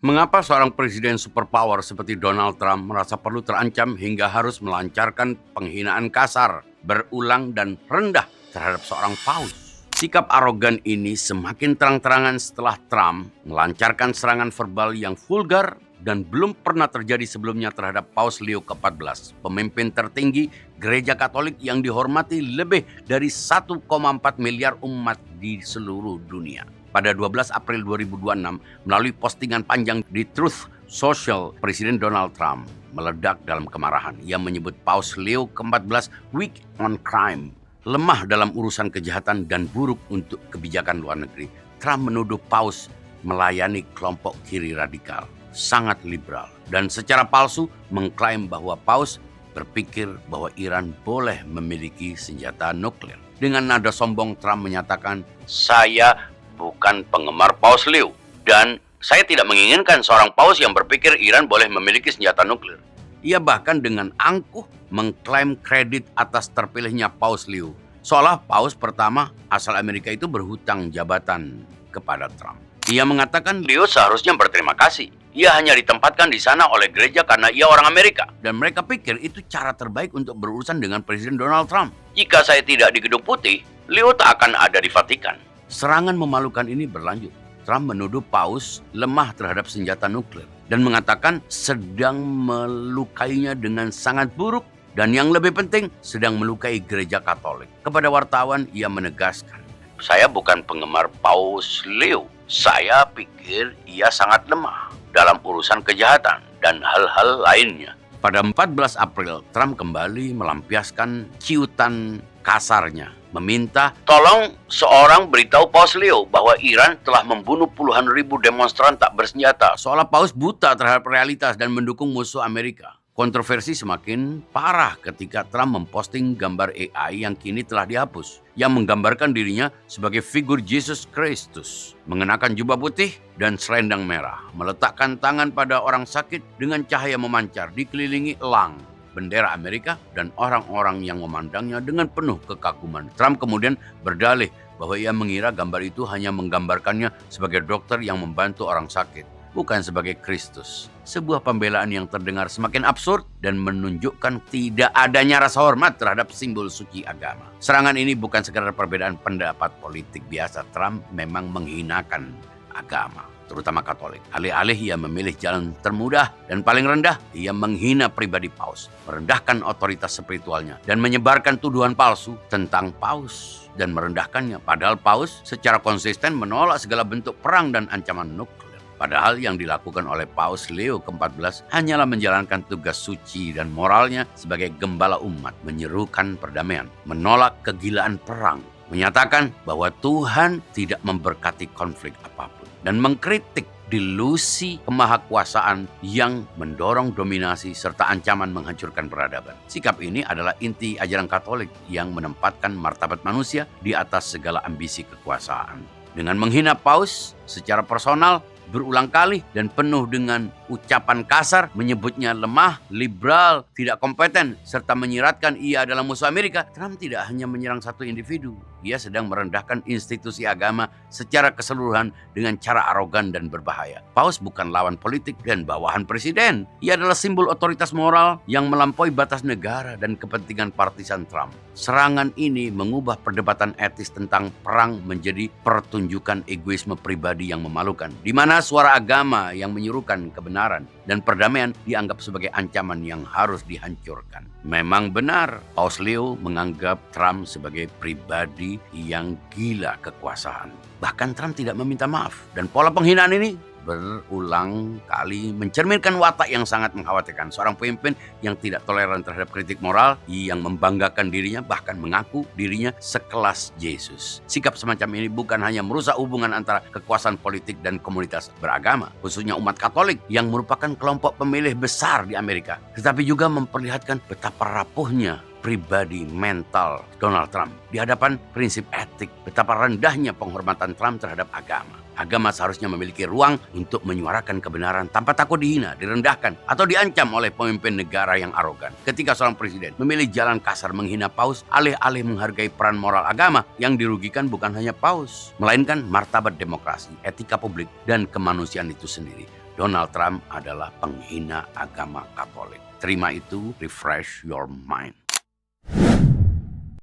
Mengapa seorang presiden superpower seperti Donald Trump merasa perlu terancam hingga harus melancarkan penghinaan kasar, berulang dan rendah terhadap seorang paus? Sikap arogan ini semakin terang-terangan setelah Trump melancarkan serangan verbal yang vulgar dan belum pernah terjadi sebelumnya terhadap Paus Leo ke-14, pemimpin tertinggi gereja Katolik yang dihormati lebih dari 1,4 miliar umat di seluruh dunia. Pada 12 April 2026, melalui postingan panjang di Truth Social, Presiden Donald Trump meledak dalam kemarahan. Ia menyebut Paus Leo ke-14 weak on crime, lemah dalam urusan kejahatan dan buruk untuk kebijakan luar negeri. Trump menuduh Paus melayani kelompok kiri radikal, sangat liberal, dan secara palsu mengklaim bahwa Paus berpikir bahwa Iran boleh memiliki senjata nuklir. Dengan nada sombong, Trump menyatakan, "Saya bukan penggemar Paus Leo, dan saya tidak menginginkan seorang paus yang berpikir Iran boleh memiliki senjata nuklir." Ia bahkan dengan angkuh mengklaim kredit atas terpilihnya Paus Leo, seolah paus pertama asal Amerika itu berhutang jabatan kepada Trump. Ia mengatakan Leo seharusnya berterima kasih. Ia hanya ditempatkan di sana oleh gereja karena ia orang Amerika, dan mereka pikir itu cara terbaik untuk berurusan dengan Presiden Donald Trump. "Jika saya tidak di Gedung Putih, Leo tak akan ada di Vatikan." Serangan memalukan ini berlanjut. Trump menuduh paus lemah terhadap senjata nuklir dan mengatakan sedang melukainya dengan sangat buruk, dan yang lebih penting, sedang melukai gereja Katolik. Kepada wartawan, ia menegaskan, "Saya bukan penggemar Paus Leo. Saya pikir ia sangat lemah dalam urusan kejahatan dan hal-hal lainnya." Pada 14 April, Trump kembali melampiaskan ciutan kasarnya, meminta, "Tolong seorang beritahu Paus Leo bahwa Iran telah membunuh puluhan ribu demonstran tak bersenjata." Seolah paus buta terhadap realitas dan mendukung musuh Amerika. Kontroversi semakin parah ketika Trump memposting gambar AI yang kini telah dihapus, yang menggambarkan dirinya sebagai figur Yesus Kristus, mengenakan jubah putih dan selendang merah, meletakkan tangan pada orang sakit dengan cahaya memancar, dikelilingi elang, bendera Amerika, dan orang-orang yang memandangnya dengan penuh kekaguman. Trump kemudian berdalih bahwa ia mengira gambar itu hanya menggambarkannya sebagai dokter yang membantu orang sakit, bukan sebagai Kristus. Sebuah pembelaan yang terdengar semakin absurd dan menunjukkan tidak adanya rasa hormat terhadap simbol suci agama. Serangan ini bukan sekadar perbedaan pendapat politik biasa. Trump memang menghinakan agama, terutama Katolik. Alih-alih ia memilih jalan termudah dan paling rendah, ia menghina pribadi paus, merendahkan otoritas spiritualnya, dan menyebarkan tuduhan palsu tentang paus dan merendahkannya. Padahal paus secara konsisten menolak segala bentuk perang dan ancaman nuklir. Padahal yang dilakukan oleh Paus Leo ke-14 hanyalah menjalankan tugas suci dan moralnya sebagai gembala umat, menyerukan perdamaian, menolak kegilaan perang, menyatakan bahwa Tuhan tidak memberkati konflik apapun, dan mengkritik delusi kemahakuasaan yang mendorong dominasi serta ancaman menghancurkan peradaban. Sikap ini adalah inti ajaran Katolik yang menempatkan martabat manusia di atas segala ambisi kekuasaan. Dengan menghina paus secara personal, berulang kali dan penuh dengan ucapan kasar, menyebutnya lemah, liberal, tidak kompeten, serta menyiratkan ia adalah musuh Amerika, Trump tidak hanya menyerang satu individu. Ia sedang merendahkan institusi agama secara keseluruhan dengan cara arogan dan berbahaya. Paus bukan lawan politik dan bawahan presiden. Ia adalah simbol otoritas moral yang melampaui batas negara dan kepentingan partisan Trump. Serangan ini mengubah perdebatan etis tentang perang menjadi pertunjukan egoisme pribadi yang memalukan, di mana suara agama yang menyerukan kebenaran dan perdamaian dianggap sebagai ancaman yang harus dihancurkan. Memang benar, Paus Leo menganggap Trump sebagai pribadi yang gila kekuasaan. Bahkan Trump tidak meminta maaf, dan pola penghinaan ini berulang kali mencerminkan watak yang sangat mengkhawatirkan. Seorang pemimpin yang tidak toleran terhadap kritik moral, yang membanggakan dirinya, bahkan mengaku dirinya sekelas Yesus. Sikap semacam ini bukan hanya merusak hubungan antara kekuasaan politik dan komunitas beragama, khususnya umat Katolik yang merupakan kelompok pemilih besar di Amerika, tetapi juga memperlihatkan betapa rapuhnya pribadi mental Donald Trump di hadapan prinsip etik, betapa rendahnya penghormatan Trump terhadap agama. Agama seharusnya memiliki ruang untuk menyuarakan kebenaran tanpa takut dihina, direndahkan, atau diancam oleh pemimpin negara yang arogan. Ketika seorang presiden memilih jalan kasar menghina paus, alih-alih menghargai peran moral agama, yang dirugikan bukan hanya paus, melainkan martabat demokrasi, etika publik, dan kemanusiaan itu sendiri. Donald Trump adalah penghina agama Katolik. Terima itu, refresh your mind.